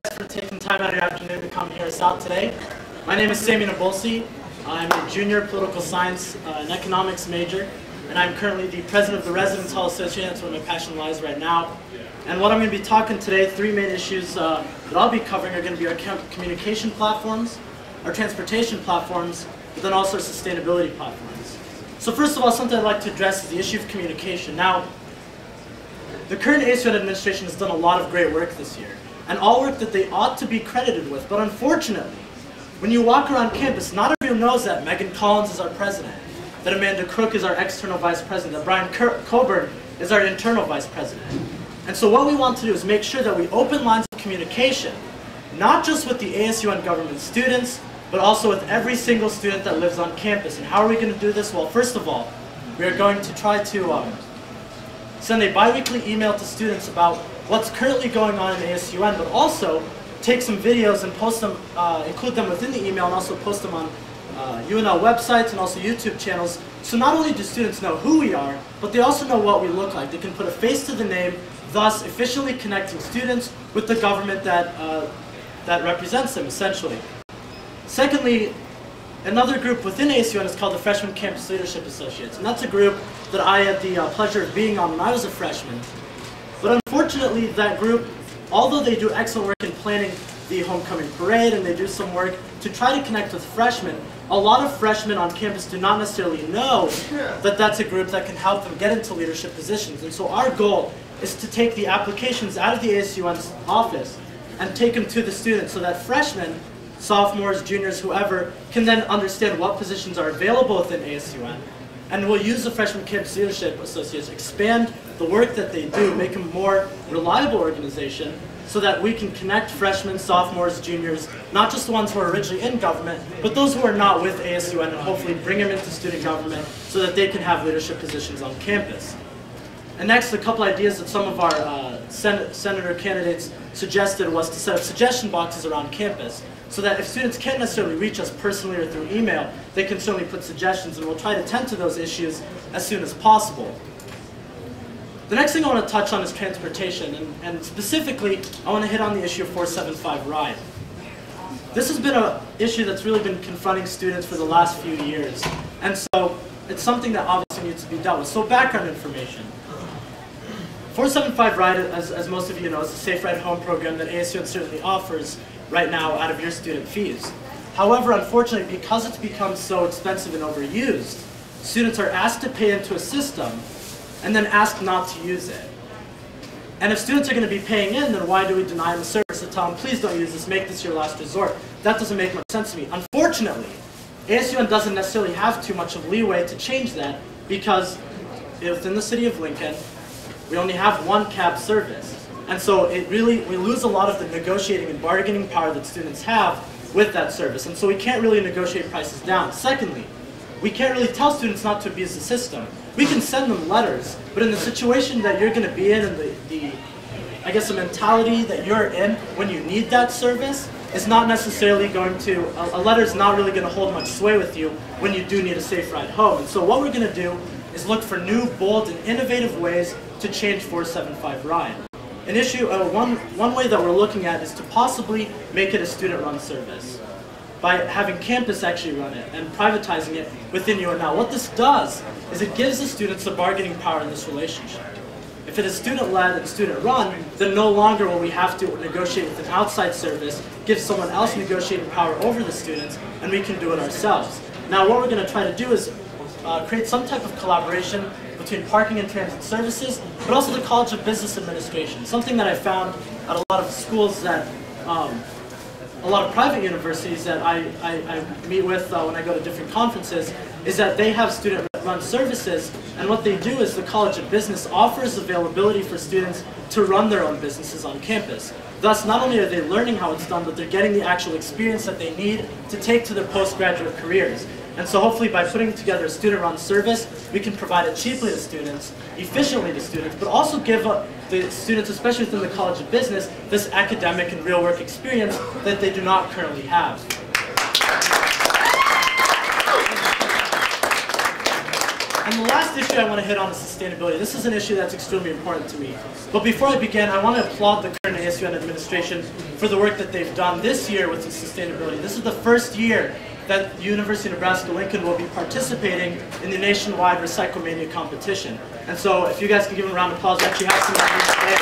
guys for taking time out of your afternoon to come hear us out today. My name is Sami Nabolsi. I'm a junior political science and economics major, and I'm currently the president of the Residence Hall Association. That's where my passion lies right now. And what I'm going to be talking today, three main issues that I'll be covering are going to be our communication platforms, our transportation platforms, but then also our sustainability platforms. So first of all, something I'd like to address is the issue of communication. Now, the current ASUN administration has done a lot of great work this year, and all work that they ought to be credited with. But unfortunately, when you walk around campus, not everyone knows that Megan Collins is our president, that Amanda Crook is our external vice president, that Brian Coburn is our internal vice president. And so what we want to do is make sure that we open lines of communication, not just with the ASUN government students, but also with every single student that lives on campus. And how are we going to do this? Well, first of all, we are going to try to send a bi-weekly email to students about what's currently going on in ASUN, but also take some videos and post them, include them within the email, and also post them on UNL websites and also YouTube channels. So not only do students know who we are, but they also know what we look like. They can put a face to the name, thus efficiently connecting students with the government that, that represents them, essentially. Secondly, another group within ASUN is called the Freshman Campus Leadership Associates, and that's a group that I had the pleasure of being on when I was a freshman. But unfortunately, that group, although they do excellent work in planning the homecoming parade and they do some work to try to connect with freshmen, a lot of freshmen on campus do not necessarily know that that's a group that can help them get into leadership positions. And so our goal is to take the applications out of the ASUN's office and take them to the students so that freshmen, sophomores, juniors, whoever, can then understand what positions are available within ASUN. And we'll use the Freshman Campus Leadership Associates, expand the work that they do, make them a more reliable organization so that we can connect freshmen, sophomores, juniors, not just the ones who are originally in government, but those who are not with ASUN, and hopefully bring them into student government so that they can have leadership positions on campus. And next, a couple ideas that some of our senator candidates suggested was to set up suggestion boxes around campus, so that if students can't necessarily reach us personally or through email, they can certainly put suggestions, and we'll try to tend to those issues as soon as possible. The next thing I want to touch on is transportation, and specifically, I want to hit on the issue of 475 ride. This has been an issue that's really been confronting students for the last few years, and so it's something that obviously needs to be dealt with. So background information. 475 Ride, as most of you know, is a Safe Ride Home program that ASUN certainly offers right now out of your student fees. However, unfortunately, because it's become so expensive and overused, students are asked to pay into a system and then asked not to use it. And if students are going to be paying in, then why do we deny them a service and tell them, please don't use this, make this your last resort? That doesn't make much sense to me. Unfortunately, ASUN doesn't necessarily have too much of leeway to change that because within the city of Lincoln, we only have one cab service. And so we lose a lot of the negotiating and bargaining power that students have with that service. And so we can't really negotiate prices down. Secondly, we can't really tell students not to abuse the system. We can send them letters, but in the situation that you're going to be in and I guess the mentality that you're in when you need that service is not necessarily going to, a letter is not really going to hold much sway with you when you do need a safe ride home. And so what we're going to do is look for new, bold, and innovative ways to change 475 Ride. An issue, one way that we're looking at is to possibly make it a student-run service by having campus actually run it and privatizing it within UNL. What this does is it gives the students the bargaining power in this relationship. If it is student-led and student-run, then no longer will we have to negotiate with an outside service, give someone else negotiating power over the students, and we can do it ourselves. Now what we're going to try to do is create some type of collaboration between parking and transit services, but also the College of Business Administration. Something that I found at a lot of schools that, a lot of private universities that I meet with when I go to different conferences, is that they have student-run services, and what they do is the College of Business offers availability for students to run their own businesses on campus. Thus, not only are they learning how it's done, but they're getting the actual experience that they need to take to their postgraduate careers. And so hopefully by putting together a student-run service, we can provide it cheaply to students, efficiently to students, but also give the students, especially within the College of Business, this academic and real-work experience that they do not currently have. And the last issue I want to hit on is sustainability. This is an issue that's extremely important to me. But before I begin, I want to applaud the current ASUN administration for the work that they've done this year with sustainability. This is the first year that the University of Nebraska-Lincoln will be participating in the nationwide Recyclemania competition. And so if you guys can give them a round of applause, we actually have some members today.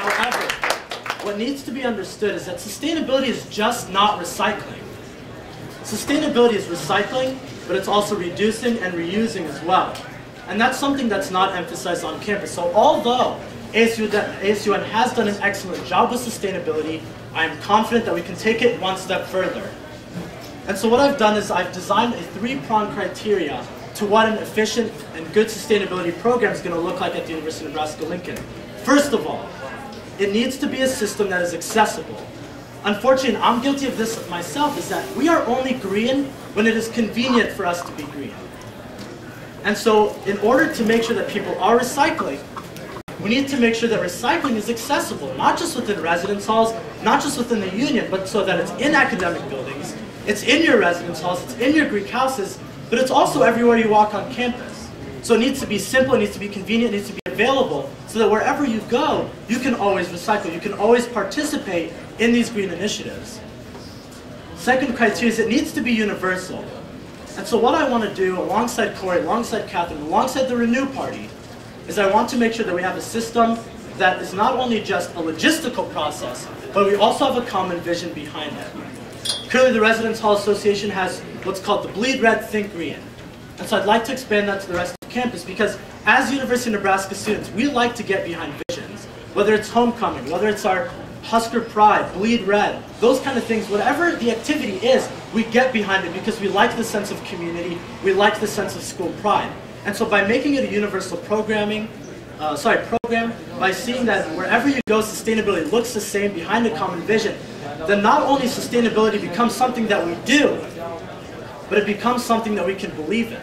However, what needs to be understood is that sustainability is just not recycling. Sustainability is recycling, but it's also reducing and reusing as well. And that's something that's not emphasized on campus. So although ASUN has done an excellent job with sustainability, I am confident that we can take it one step further. And so what I've done is I've designed a three-pronged criteria to what an efficient and good sustainability program is going to look like at the University of Nebraska-Lincoln. First of all, it needs to be a system that is accessible. Unfortunately, and I'm guilty of this myself, is that we are only green when it is convenient for us to be green. And so in order to make sure that people are recycling, we need to make sure that recycling is accessible, not just within residence halls, not just within the union, but so that it's in academic buildings, it's in your residence halls, it's in your Greek houses, but it's also everywhere you walk on campus. So it needs to be simple, it needs to be convenient, it needs to be available, so that wherever you go, you can always recycle, you can always participate in these green initiatives. Second criteria is it needs to be universal. And so what I want to do alongside Corey, alongside Catherine, alongside the Renew Party, is I want to make sure that we have a system that is not only just a logistical process, but we also have a common vision behind it. Currently the Residence Hall Association has what's called the Bleed Red, Think Green. And so I'd like to expand that to the rest of campus because as University of Nebraska students, we like to get behind visions. Whether it's homecoming, whether it's our Husker Pride, Bleed Red, those kind of things, whatever the activity is, we get behind it because we like the sense of community, we like the sense of school pride. And so by making it a universal program, by seeing that wherever you go, sustainability looks the same behind a common vision, then not only sustainability becomes something that we do, but it becomes something that we can believe in.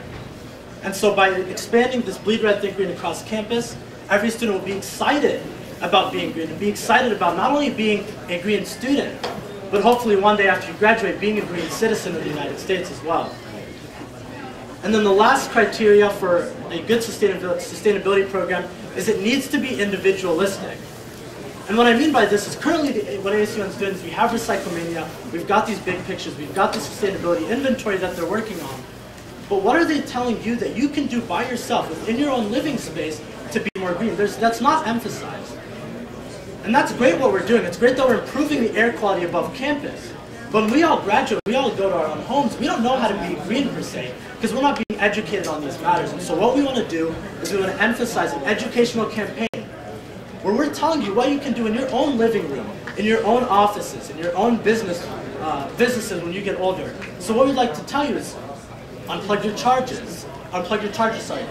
And so by expanding this Bleed Red, Think Green across campus, every student will be excited about being green and be excited about not only being a green student, but hopefully one day after you graduate, being a green citizen of the United States as well. And then the last criteria for a good sustainability program is it needs to be individualistic. And what I mean by this is currently what ASUN students, we have Recyclemania, we've got these big pictures, we've got the sustainability inventory that they're working on. But what are they telling you that you can do by yourself within your own living space to be more green? That's not emphasized. And that's great what we're doing. It's great that we're improving the air quality above campus. But when we all graduate, we all go to our own homes, we don't know how to be green per se, because we're not being educated on these matters. And so what we want to do is we want to emphasize an educational campaign where we're telling you what you can do in your own living room, in your own offices, in your own businesses when you get older. So what we'd like to tell you is unplug your charges,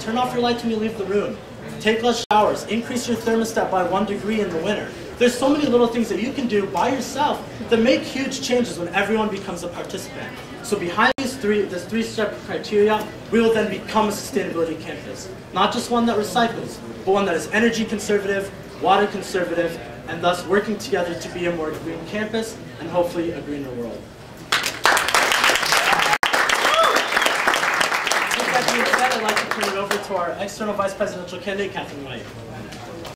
turn off your lights when you leave the room, take less showers, increase your thermostat by 1 degree in the winter. There's so many little things that you can do by yourself that make huge changes when everyone becomes a participant. So behind this three-step criteria, we will then become a sustainability campus. Not just one that recycles, but one that is energy conservative, water conservative, and thus working together to be a more green campus and hopefully a greener world. With that being said, I'd like to turn it over to our external vice presidential candidate, Catherine White.